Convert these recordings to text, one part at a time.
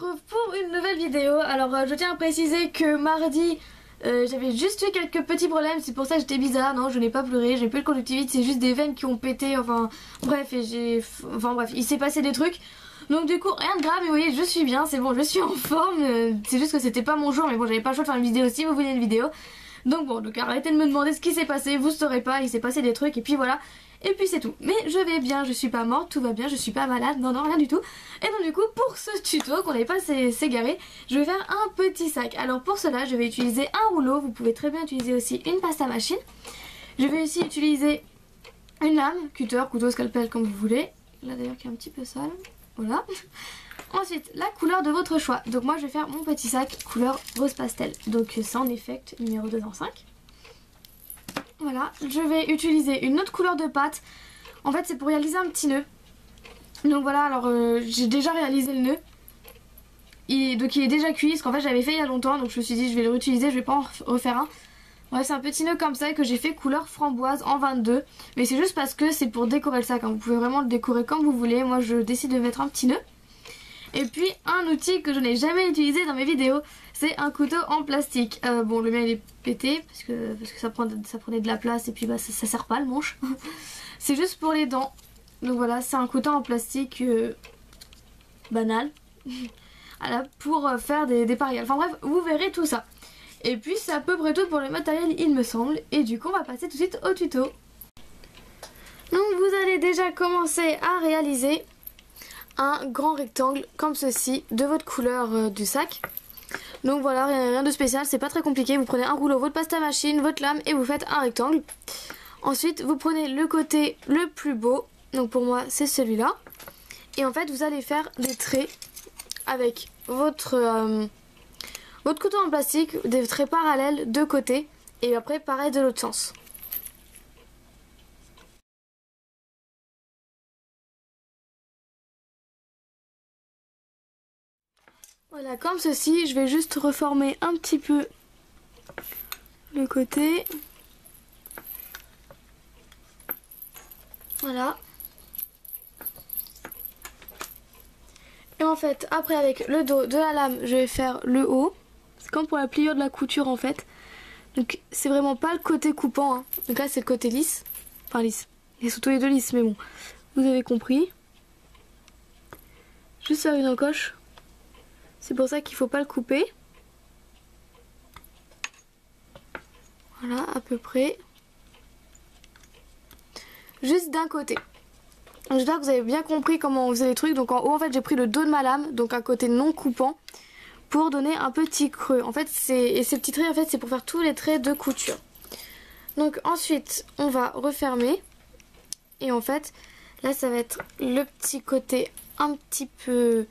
retrouve pour une nouvelle vidéo. Alors je tiens à préciser que mardi j'avais juste eu quelques petits problèmes, c'est pour ça que j'étais bizarre. Non, je n'ai pas pleuré, j'ai plus de conjonctivite, c'est juste des veines qui ont pété, enfin bref, il s'est passé des trucs. Donc du coup rien de grave, mais vous voyez je suis bien, c'est bon, je suis en forme. C'est juste que c'était pas mon jour, mais bon, j'avais pas le choix de faire une vidéo si vous voulez une vidéo. Donc bon, donc arrêtez de me demander ce qui s'est passé, vous saurez pas, il s'est passé des trucs et puis voilà. Et puis c'est tout. Mais je vais bien, je suis pas morte, tout va bien, je suis pas malade, non rien du tout. Et donc du coup pour ce tuto qu'on n'avait pas s'égarer, je vais faire un petit sac. Alors pour cela je vais utiliser un rouleau, vous pouvez très bien utiliser aussi une pâte à machine. Je vais aussi utiliser une lame, cutter, couteau, scalpel comme vous voulez. Là d'ailleurs qui est un petit peu sale, voilà. Ensuite la couleur de votre choix. Donc moi je vais faire mon petit sac couleur rose pastel. Donc c'est en effect numéro 2 dans 5. Voilà, je vais utiliser une autre couleur de pâte. En fait c'est pour réaliser un petit nœud. Donc voilà, alors j'ai déjà réalisé le nœud. Donc il est déjà cuit, parce qu'en fait j'avais fait il y a longtemps. Donc je me suis dit je vais le réutiliser, je vais pas en refaire un. Ouais, c'est un petit nœud comme ça que j'ai fait couleur framboise en 22. Mais c'est juste parce que c'est pour décorer le sac, hein. Vous pouvez vraiment le décorer comme vous voulez. Moi je décide de mettre un petit nœud. Et puis un outil que je n'ai jamais utilisé dans mes vidéos, c'est un couteau en plastique. Bon, le mien il est pété parce que ça prenait de la place et puis bah ça sert pas le manche. C'est juste pour les dents. Donc voilà, c'est un couteau en plastique banal. Voilà, pour faire des pareils. Enfin bref, vous verrez tout ça. Et puis c'est à peu près tout pour le matériel il me semble. Et du coup on va passer tout de suite au tuto. Donc vous allez déjà commencer à réaliser un grand rectangle comme ceci de votre couleur du sac. Donc voilà, rien de spécial, c'est pas très compliqué. Vous prenez un rouleau, votre pâte à machine, votre lame et vous faites un rectangle. Ensuite vous prenez le côté le plus beau, donc pour moi c'est celui-là. Et en fait vous allez faire des traits avec votre couteau en plastique, des traits parallèles de côté. Et après pareil de l'autre sens. Voilà, comme ceci, je vais juste reformer un petit peu le côté. Voilà. Et en fait, après avec le dos de la lame, je vais faire le haut. C'est comme pour la pliure de la couture en fait. Donc c'est vraiment pas le côté coupant, hein. Donc là c'est le côté lisse. Enfin lisse. Il y a surtout les deux lisses, mais bon. Vous avez compris. Juste faire une encoche. C'est pour ça qu'il faut pas le couper. Voilà, à peu près. Juste d'un côté. J'espère que vous avez bien compris comment on faisait les trucs. Donc en haut, en fait, j'ai pris le dos de ma lame, donc un côté non coupant, pour donner un petit creux. En fait, et ces petits traits, en fait, c'est pour faire tous les traits de couture. Donc ensuite, on va refermer. Et en fait, là, ça va être le petit côté un petit peu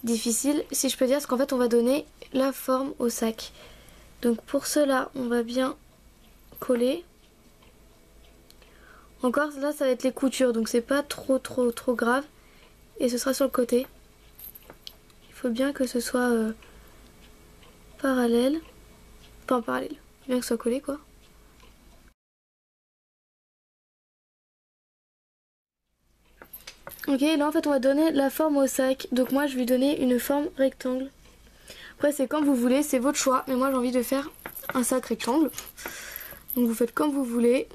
difficile, si je peux dire, parce qu'en fait on va donner la forme au sac. Donc pour cela on va bien coller. Encore là ça va être les coutures, donc c'est pas trop grave. Et ce sera sur le côté. Il faut bien que ce soit parallèle. Enfin parallèle, bien que ce soit collé quoi. Ok, là en fait on va donner la forme au sac. Donc moi je vais donner une forme rectangle. Après c'est comme vous voulez, c'est votre choix. Mais moi j'ai envie de faire un sac rectangle. Donc vous faites comme vous voulez.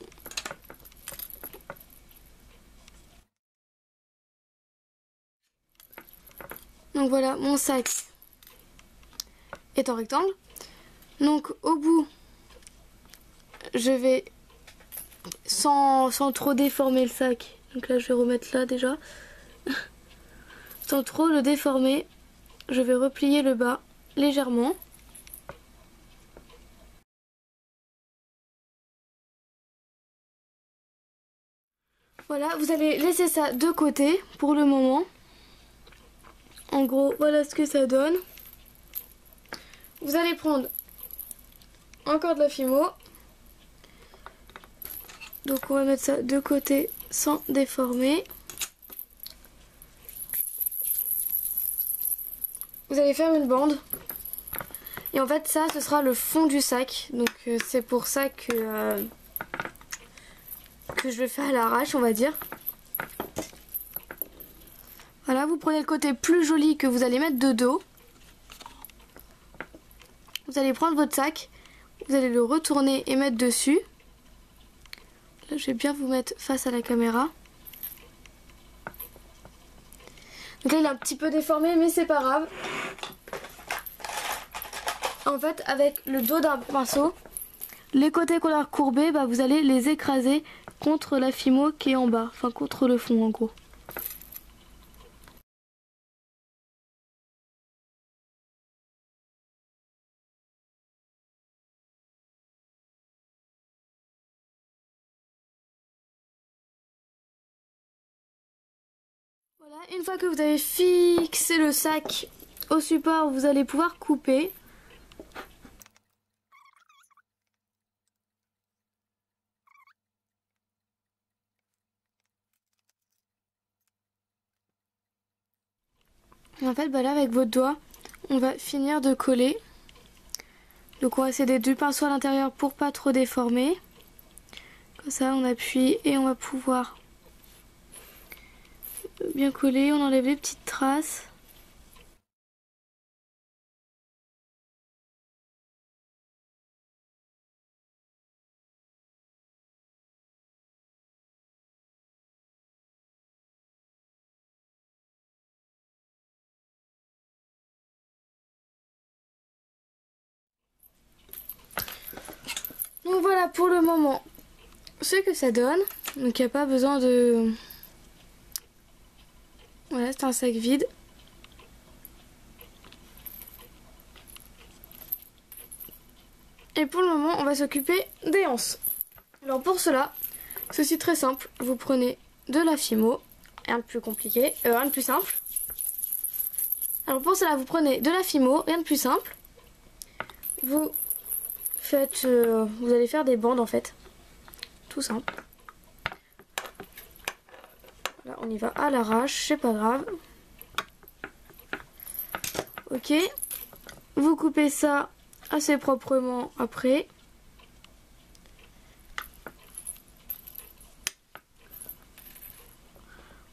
Donc voilà, mon sac est en rectangle. Donc au bout, je vais sans trop déformer le sac. Donc là je vais remettre là déjà. Sans trop le déformer, je vais replier le bas légèrement. Voilà, vous allez laisser ça de côté pour le moment. En gros, voilà ce que ça donne. Vous allez prendre encore de la Fimo. Donc on va mettre ça de côté sans déformer. Vous allez faire une bande. Et en fait ça ce sera le fond du sac. Donc c'est pour ça que je le fais à l'arrache on va dire. Voilà, vous prenez le côté plus joli que vous allez mettre de dos. vous allez prendre votre sac, vous allez le retourner et mettre dessus. Là, je vais bien vous mettre face à la caméra. Donc là, il est un petit peu déformé, mais c'est pas grave. En fait, avec le dos d'un pinceau, les côtés qu'on a recourbés, bah, vous allez les écraser contre la fimo qui est en bas, enfin contre le fond en gros. Voilà, une fois que vous avez fixé le sac au support, vous allez pouvoir couper. Et en fait, bah là, avec votre doigt, on va finir de coller. Donc on va essayer du pinceau à l'intérieur pour pas trop déformer. Comme ça, on appuie et on va pouvoir bien coller. On enlève les petites traces. Donc voilà pour le moment ce que ça donne. Donc il n'y a pas besoin de... Voilà, c'est un sac vide. Et pour le moment, on va s'occuper des anses. Alors pour cela, ceci très simple. Vous prenez de la fimo, rien de plus compliqué, rien de plus simple. Alors pour cela, vous prenez de la fimo, rien de plus simple. Vous faites, vous allez faire des bandes en fait, tout simple. Là, on y va à l'arrache, c'est pas grave. Ok, vous coupez ça assez proprement après.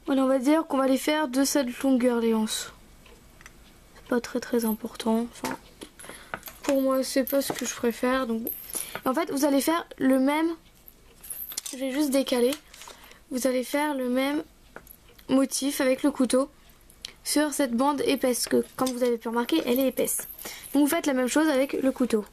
Voilà, on va dire qu'on va les faire de cette longueur les anses. C'est pas très important. Enfin, pour moi, c'est pas ce que je préfère. Donc, en fait, vous allez faire le même. Je vais juste décaler. Vous allez faire le même motif avec le couteau sur cette bande épaisse que, comme vous avez pu remarquer, elle est épaisse. Donc vous faites la même chose avec le couteau.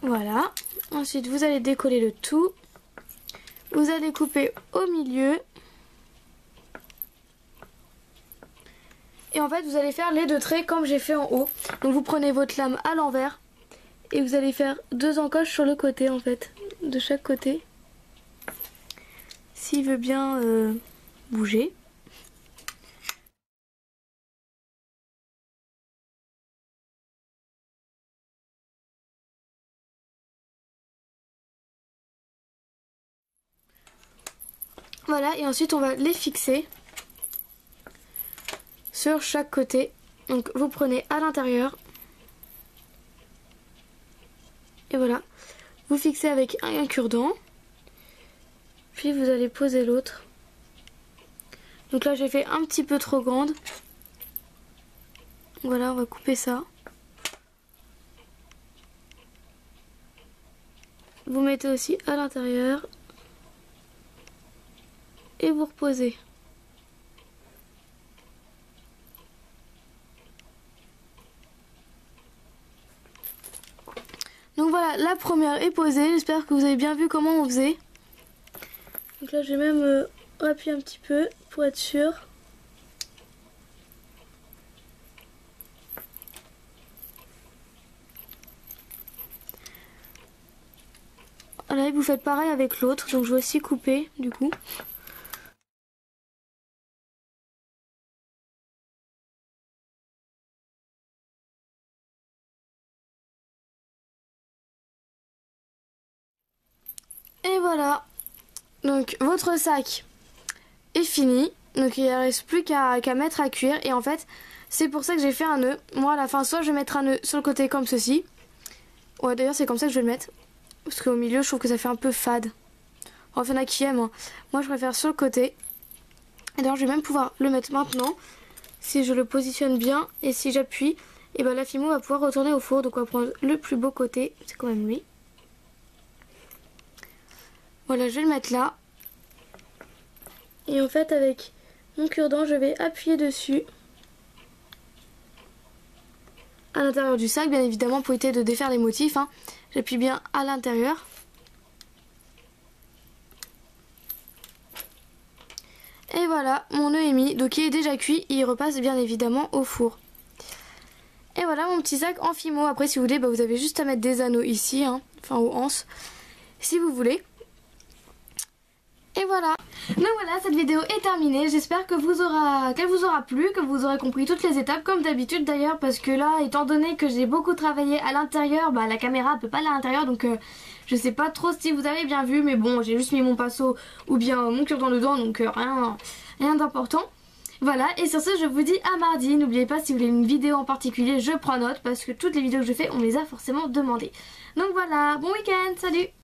Voilà. Ensuite, vous allez décoller le tout. Vous allez couper au milieu. Et en fait, vous allez faire les deux traits comme j'ai fait en haut. Donc vous prenez votre lame à l'envers. Et vous allez faire deux encoches sur le côté en fait. De chaque côté. S'il veut bien bouger. Voilà, et ensuite on va les fixer sur chaque côté. Donc vous prenez à l'intérieur. Et voilà. Vous fixez avec un cure-dent. Puis vous allez poser l'autre. Donc là j'ai fait un petit peu trop grande. Voilà, on va couper ça. Vous mettez aussi à l'intérieur. Et vous reposez. Donc voilà, la première est posée. J'espère que vous avez bien vu comment on faisait. Donc là, je vais même appuyer un petit peu pour être sûr. Voilà, et vous faites pareil avec l'autre. Donc je vais aussi couper du coup. Et voilà, donc votre sac est fini. Donc il ne reste plus qu'à mettre à cuire. Et en fait, c'est pour ça que j'ai fait un nœud. Moi à la fin, soit je vais mettre un nœud sur le côté comme ceci. Ouais, d'ailleurs c'est comme ça que je vais le mettre. Parce qu'au milieu, je trouve que ça fait un peu fade. Enfin, il y en a qui aiment, hein. Moi je préfère sur le côté. Et d'ailleurs je vais même pouvoir le mettre maintenant. Si je le positionne bien et si j'appuie, et ben la fimo va pouvoir retourner au four. Donc on va prendre le plus beau côté. C'est quand même lui. Voilà, je vais le mettre là. Et en fait avec mon cure-dent, je vais appuyer dessus. À l'intérieur du sac, bien évidemment, pour éviter de défaire les motifs, hein. J'appuie bien à l'intérieur. Et voilà, mon nœud est mis. Donc il est déjà cuit et il repasse bien évidemment au four. Et voilà mon petit sac en fimo. Après si vous voulez, bah, vous avez juste à mettre des anneaux ici, hein, enfin aux anses, si vous voulez. Et voilà. Donc voilà, cette vidéo est terminée. J'espère qu'elle vous aura plu, que vous aurez compris toutes les étapes, comme d'habitude d'ailleurs, parce que là, étant donné que j'ai beaucoup travaillé à l'intérieur, bah la caméra peut pas aller à l'intérieur, donc je sais pas trop si vous avez bien vu, mais bon, j'ai juste mis mon pinceau ou bien mon cure-dent dedans, donc rien d'important. Voilà, et sur ce, je vous dis à mardi. N'oubliez pas, si vous voulez une vidéo en particulier, je prends note, parce que toutes les vidéos que je fais, on me les a forcément demandées. Donc voilà, bon week-end, salut!